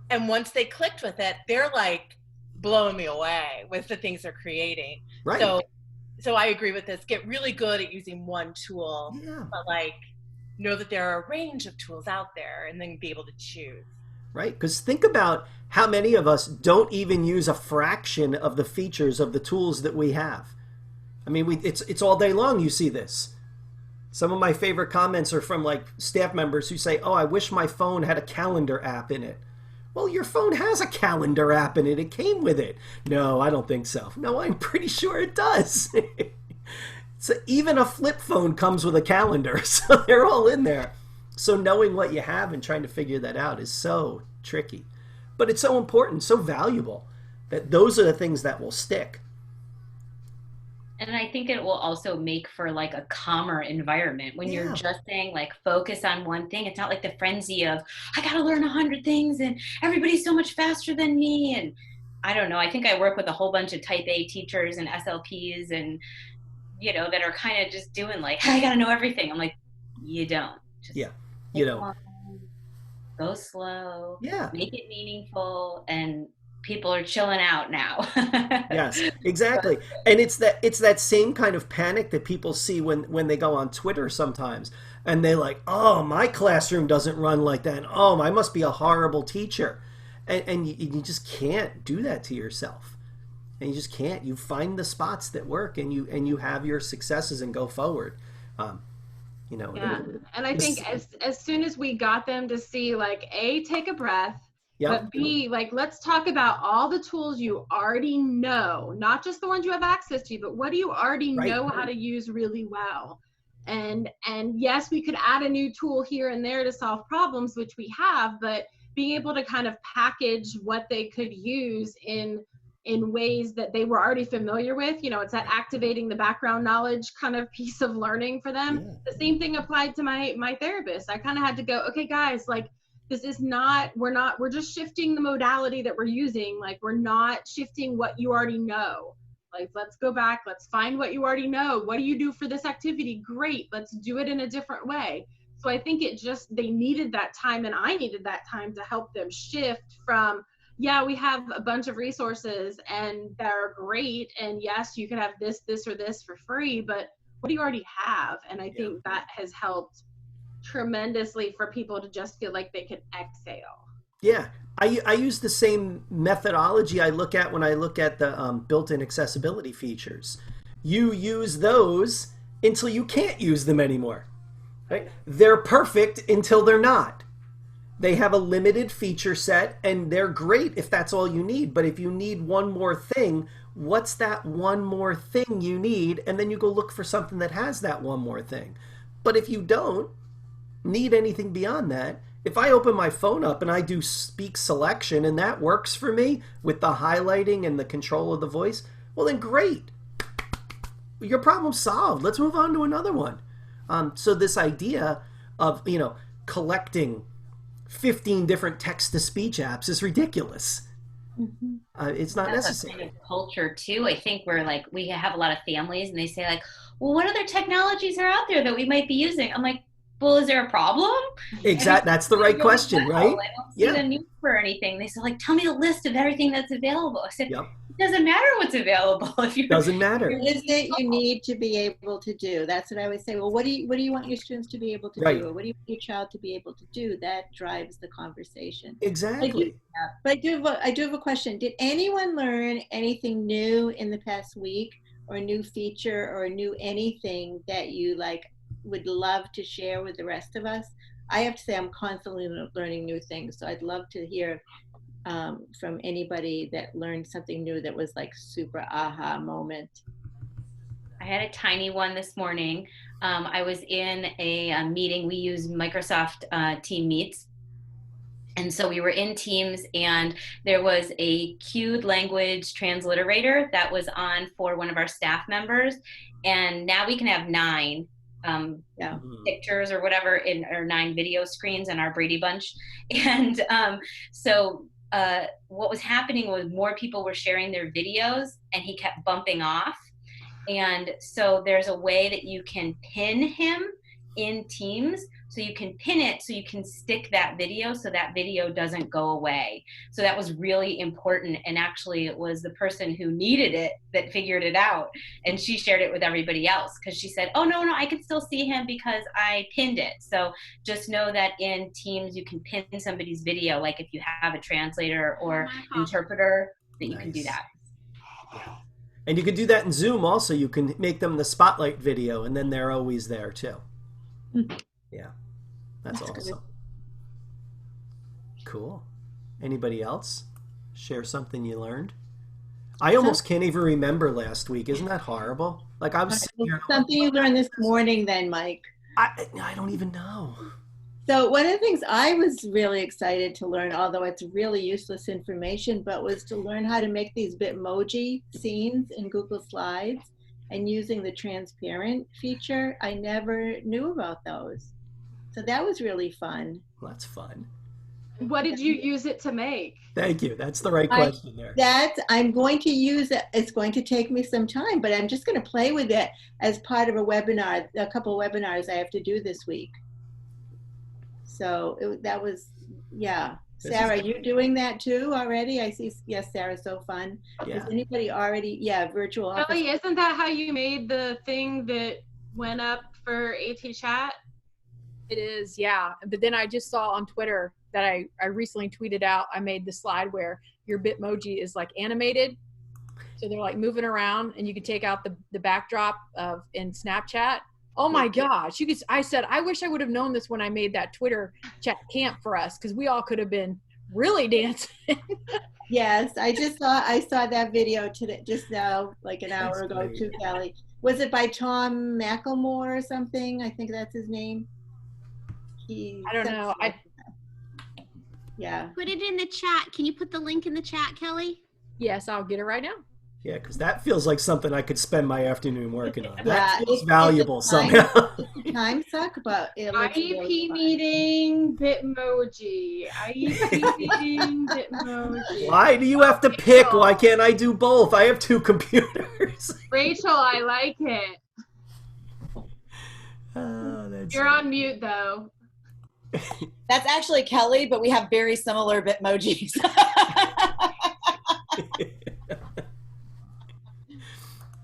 And once they clicked with it, they're like blowing me away with the things they're creating. Right. So I agree with this. Get really good at using one tool, but like know that there are a range of tools out there and then be able to choose. Right. Because think about how many of us don't even use a fraction of the features of the tools that we have. I mean, it's all day long you see this. Some of my favorite comments are from like staff members who say, oh, I wish my phone had a calendar app in it. Well, your phone has a calendar app in it. It came with it. No, I don't think so. No, I'm pretty sure it does. So even a flip phone comes with a calendar. So they're all in there. So knowing what you have and trying to figure that out is so tricky. But it's so important, so valuable, that those are the things that will stick. And I think it will also make for like a calmer environment when you're just saying like focus on one thing. It's not like the frenzy of I got to learn 100 things and everybody's so much faster than me. And I don't know. I think I work with a whole bunch of type A teachers and SLPs and, you know, that are kind of just doing like, I got to know everything. I'm like, you don't. Just you know, go slow. Yeah. Make it meaningful and people are chilling out now. Yes, exactly. And it's that same kind of panic that people see when they go on Twitter sometimes and they're like, oh, my classroom doesn't run like that. Oh, I must be a horrible teacher. And you just can't do that to yourself. And you just can't. You find the spots that work and you have your successes and go forward. You know. Yeah. And I think as soon as we got them to see like take a breath. Yep. But B, like, let's talk about all the tools you already know, not just the ones you have access to, but what do you already know how to use really well? And yes, we could add a new tool here and there to solve problems, which we have, but being able to kind of package what they could use in ways that they were already familiar with, you know, it's that activating the background knowledge kind of piece of learning for them. Yeah. The same thing applied to my therapist. I kind of had to go, okay, guys, like, this is not, we're just shifting the modality that we're using. Like, we're not shifting what you already know. Like, let's go back, let's find what you already know. What do you do for this activity? Great, let's do it in a different way. So I think they needed that time and I needed that time to help them shift from, yeah, we have a bunch of resources and they're great. And yes, you can have this, or this for free, but what do you already have? And I think that has helped tremendously for people to just feel like they can exhale. Yeah, I use the same methodology I look at when I look at the built-in accessibility features. You use those until you can't use them anymore. Right? They're perfect until they're not. They have a limited feature set and they're great if that's all you need. But if you need one more thing, what's that one more thing you need? And then you go look for something that has that one more thing. But if you don't need anything beyond that, if I open my phone up and I do speak selection and that works for me with the highlighting and the control of the voice, well then great. Your problem's solved. Let's move on to another one. So this idea of, collecting 15 different text-to-speech apps is ridiculous. It's not That's necessary. a kind of culture too. I think we're like, we have a lot of families and they say like, well, what other technologies are out there that we might be using? I'm like, well, is there a problem? Exactly. That's the right question, right? I don't see the need for anything. They said, like, tell me the list of everything that's available. I said, Yep. it doesn't matter what's available. If you Doesn't matter. What is it you need to be able to do? That's what I always say. Well, what do you want your students to be able to Right. do? Or what do you want your child to be able to do? That drives the conversation. Exactly. But I do have a question. Did anyone learn anything new in the past week, or a new feature, or a new anything that you like would love to share with the rest of us? I have to say I'm constantly learning new things, so I'd love to hear from anybody that learned something new that was like super aha moment. I had a tiny one this morning. I was in a meeting. We use Microsoft Team Meets. And so we were in Teams, and there was a queued language transliterator that was on for one of our staff members. And now we can have 9 pictures or whatever or 9 video screens in our Brady Bunch. And so what was happening was more people were sharing their videos, and he kept bumping off. And so there's a way that you can pin him in Teams. So you can pin it so you can stick that video so that video doesn't go away. So that was really important. And actually it was the person who needed it that figured it out. And she shared it with everybody else because she said, oh, no, I can still see him because I pinned it. So just know that in Teams you can pin somebody's video, like if you have a translator or interpreter, that you can do that. And you can do that in Zoom also. You can make them the spotlight video, and then they're always there too. Yeah, that's awesome. Cool. Anybody else share something you learned? I almost can't even remember last week. Isn't that horrible? Like I was sitting here, something you learned this morning then, Mike. I don't even know. So one of the things I was really excited to learn, although it's really useless information, but was to learn how to make these Bitmoji scenes in Google Slides and using the transparent feature. I never knew about those. So that was really fun. Well, that's fun. What did you use it to make? Thank you. That's the right question there. I'm going to use it. It's going to take me some time, but I'm just going to play with it as part of a webinar, a couple of webinars I have to do this week. So that was, yeah. Sarah, you doing that too already? I see. Yes, Sarah, so fun. Yeah. Has anybody already? Yeah, virtual office. Kelly, isn't that how you made the thing that went up for AT Chat? It is, yeah. But then I just saw on Twitter that I recently tweeted out, I made the slide where your Bitmoji is like animated. So they're like moving around, and you can take out the backdrop of in Snapchat. Oh my gosh. I said, I wish I would have known this when I made that Twitter chat camp for us, because we all could have been really dancing. Yes, I saw that video today, just now, like an hour ago too, Kelly. Was it by Tom McElmore or something? I think that's his name. I don't know. Yeah. Put it in the chat. Can you put the link in the chat, Kelly? Yes, I'll get it right now. Yeah, because that feels like something I could spend my afternoon working on. That feels valuable somehow. Time suck, but it looks IEP really meeting Bitmoji. IEP meeting Bitmoji. Why do you have to pick? Why can't I do both? I have 2 computers. Rachel, I like it. That's You're on mute though. That's actually Kelly, but we have very similar Bitmojis.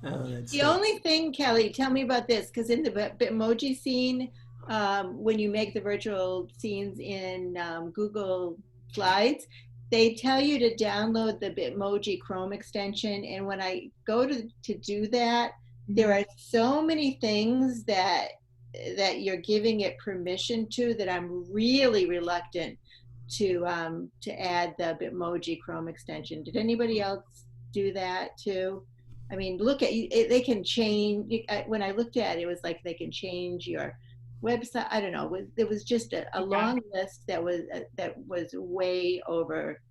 The only thing, Kelly, tell me about this, because in the Bitmoji scene, when you make the virtual scenes in Google Slides, they tell you to download the Bitmoji Chrome extension. And when I go to do that, there are so many things that you're giving it permission to that I'm really reluctant to add the Bitmoji Chrome extension. Did anybody else do that too? I mean, look at they can change. When I looked at it, it was like they can change your website. I don't know. It was just a long list that was way over,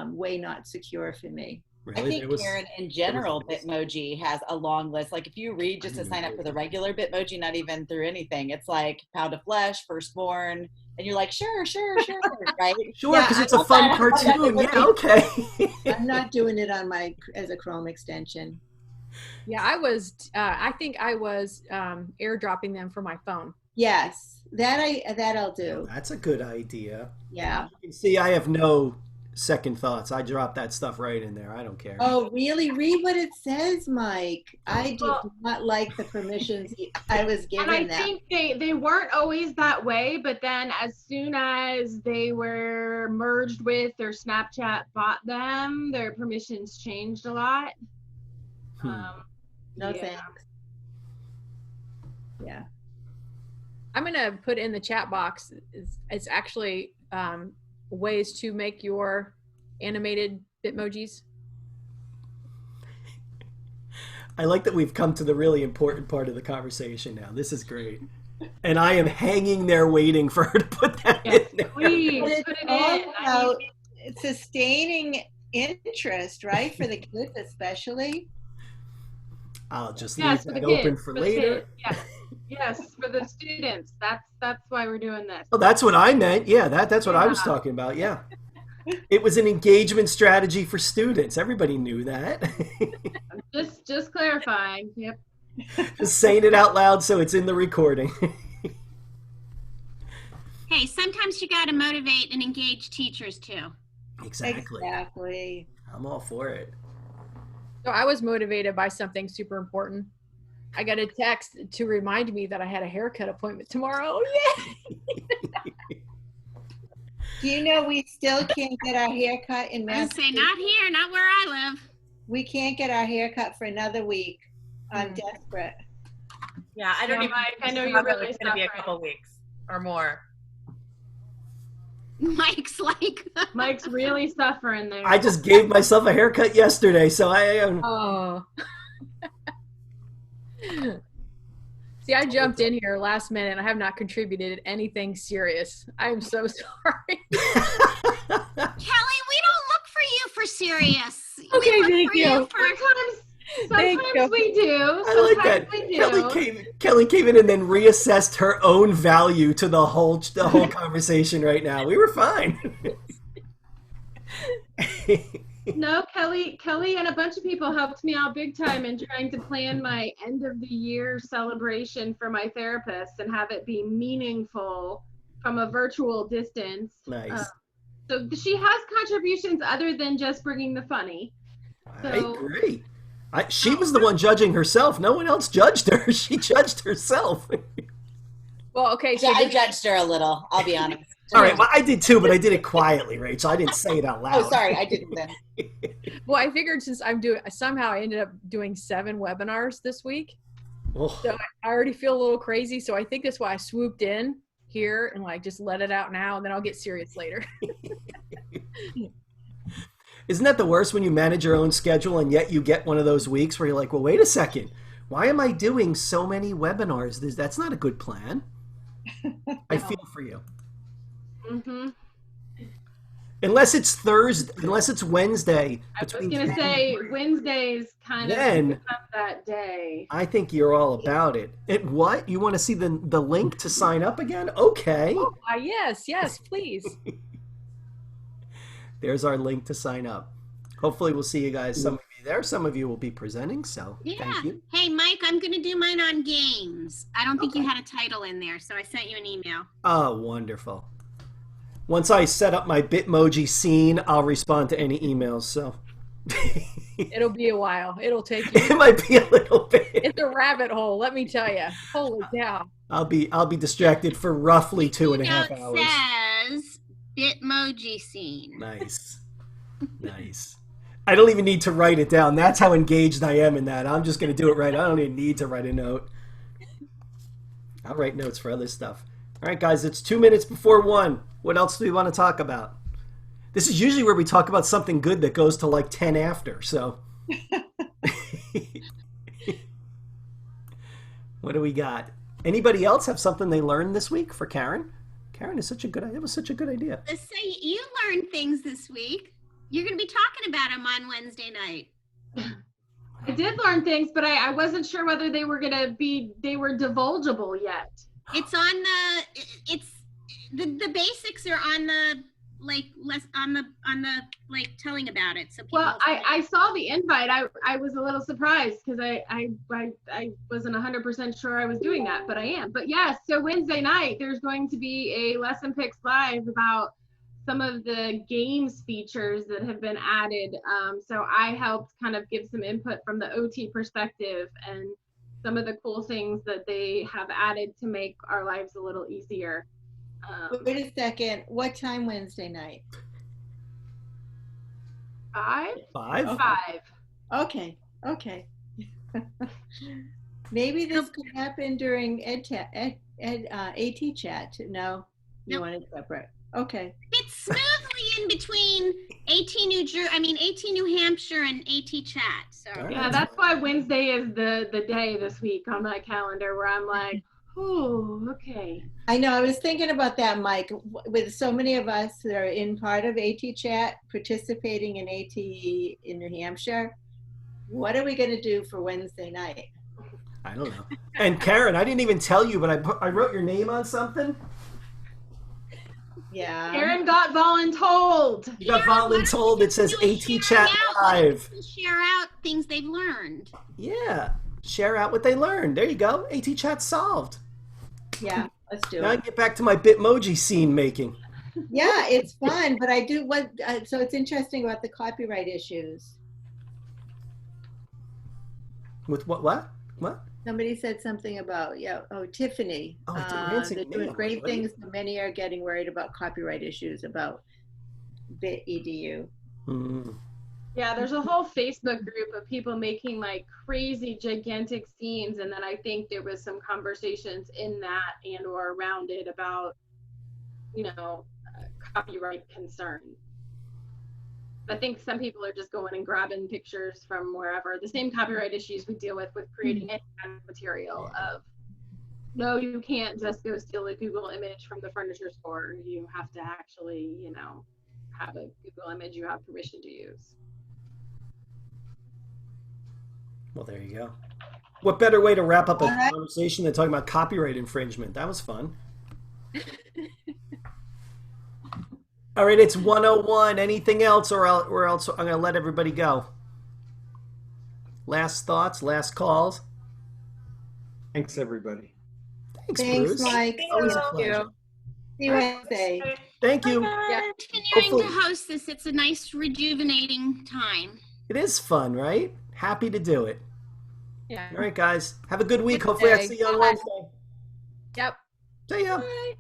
way not secure for me. I think, Karen, in general, Bitmoji has a long list. Like if you read just to sign up for the regular Bitmoji, not even through anything, it's like pound of flesh, firstborn, and you're like, sure, right? Sure, because it's a fun cartoon. Yeah, okay. I'm not doing it on as a Chrome extension. Yeah, I think I was airdropping them for my phone. Yes, that I'll do. That's a good idea. Yeah. You can see I have no second thoughts. I drop that stuff right in there. I don't care. Oh, really? Read what it says, Mike. I did not like the permissions I was given. And I think they weren't always that way, but then as soon as they were merged with or Snapchat bought them, their permissions changed a lot. No thanks. Yeah. I'm going to put in the chat box. It's actually ways to make your animated Bitmojis. I like that we've come to the really important part of the conversation now. This is great. And I am hanging there waiting for her to put that in there. Please put it in. About sustaining interest, right? For the kids especially. I'll just leave that open for later. Yes, for the students. That's why we're doing this. Oh, that's what I meant. Yeah, that's what I was talking about. Yeah. It was an engagement strategy for students. Everybody knew that. just clarifying. Yep. Just saying it out loud so it's in the recording. Hey, sometimes you got to motivate and engage teachers too. Exactly. I'm all for it. So I was motivated by something super important. I got a text to remind me that I had a haircut appointment tomorrow. Yay! Do you know we still can't get our haircut in Massachusetts? I say not here, not where I live. We can't get our haircut for another week. I'm desperate. Yeah, I don't even. Mike, I know you're really It's gonna be a couple weeks or more. Mike's really suffering there. I just gave myself a haircut yesterday, so I am. Oh. See, I jumped in here last minute and I have not contributed anything serious. I am so sorry. Kelli, we don't look for you for serious. Okay, thank you. Sometimes we do. I like that. Kelli came in and then reassessed her own value to the whole conversation right now. We were fine. No, Kelli and a bunch of people helped me out big time in trying to plan my end of the year celebration for my therapist and have it be meaningful from a virtual distance. Nice. So she has contributions other than just bringing the funny. So, I agree. She was the one judging herself. No one else judged her. She judged herself. Well, okay. So I judged her a little. I'll be honest. All right. Well, I did too, but I did it quietly, Rachel. I didn't say it out loud. Oh, sorry. I didn't then. Well, I figured since somehow I ended up doing 7 webinars this week. Oh. So I already feel a little crazy. So I think that's why I swooped in here and just let it out now, and then I'll get serious later. Isn't that the worst when you manage your own schedule and yet you get one of those weeks where you're like, well, wait a second. Why am I doing so many webinars? That's not a good plan. I feel for you. Mm-hmm. Unless it's Wednesday. I was going to say Wednesday's kind of that day. I think you're all about it. What? You want to see the link to sign up again? Okay. Oh, yes, please. There's our link to sign up. Hopefully we'll see you guys, some of you there. Some of you will be presenting, so thank you. Hey, Mike, I'm going to do mine on games. I don't think you had a title in there, so I sent you an email. Oh, wonderful. Once I set up my Bitmoji scene, I'll respond to any emails, so. It'll be a while. It'll take you. It might be a little bit. It's a rabbit hole, let me tell you. Holy cow. I'll be distracted for roughly 2.5 hours. It says Bitmoji scene. Nice. I don't even need to write it down. That's how engaged I am in that. I'm just going to do it right. I don't even need to write a note. I'll write notes for other stuff. All right, guys, it's 2 minutes before 1. What else do we want to talk about? This is usually where we talk about something good that goes to 10 after, so. What do we got? Anybody else have something they learned this week for Karen? Karen is it was such a good idea. Let's say you learned things this week. You're going to be talking about them on Wednesday night. I did learn things, but I wasn't sure whether they were divulgeable yet. It's on the basics are on the telling about it. So people I saw the invite. I was a little surprised because I wasn't 100% sure I was doing that, but I am. But yes, so Wednesday night there's going to be a Lesson Picks Live about some of the games features that have been added. So I helped kind of give some input from the OT perspective and some of the cool things that they have added to make our lives a little easier. Wait a second. What time Wednesday night? 5? 5? 5. Okay. Maybe this could happen during EdTech, AT chat. No, you want it separate. Okay. It's smoothly in between AT New Hampshire and AT chat. So yeah, that's why Wednesday is the day this week on my calendar where I'm like, oh, okay. I know. I was thinking about that, Mike. With so many of us that are in part of AT chat, participating in AT in New Hampshire, what are we going to do for Wednesday night? I don't know. And Karen, I didn't even tell you, but I wrote your name on something. Yeah. Karen got voluntold. You got voluntold. It says AT Chat Live. Share out things they've learned. Yeah. Share out what they learned. There you go. AT Chat solved. Yeah, let's do Now I it. can get back to my Bitmoji scene making. Yeah, it's fun, but I do so it's interesting about the copyright issues. With what? Somebody said something about, Tiffany. They're doing great things, but many are getting worried about copyright issues about Bit.edu. Mm. Yeah, there's a whole Facebook group of people making like crazy, gigantic scenes, and then I think there was some conversations in that and or around it about, copyright concerns. I think some people are just going and grabbing pictures from wherever. The same copyright issues we deal with creating any kind of material of, no, you can't just go steal a Google image from the furniture store. You have to actually, have a Google image you have permission to use. Well, there you go. What better way to wrap up a conversation than talking about copyright infringement? That was fun. All right, it's 1:01. Anything else, or else I'm going to let everybody go. Last thoughts, last calls. Thanks, everybody. Thanks, Thanks, Bruce. Mike. Always a pleasure. See you Wednesday. Thank you. Yeah. Continuing to host this, it's a nice rejuvenating time. It is fun, right? Happy to do it. Yeah. All right, guys. Have a good week. Hopefully I'll see you on Wednesday. Yep. See ya. Bye.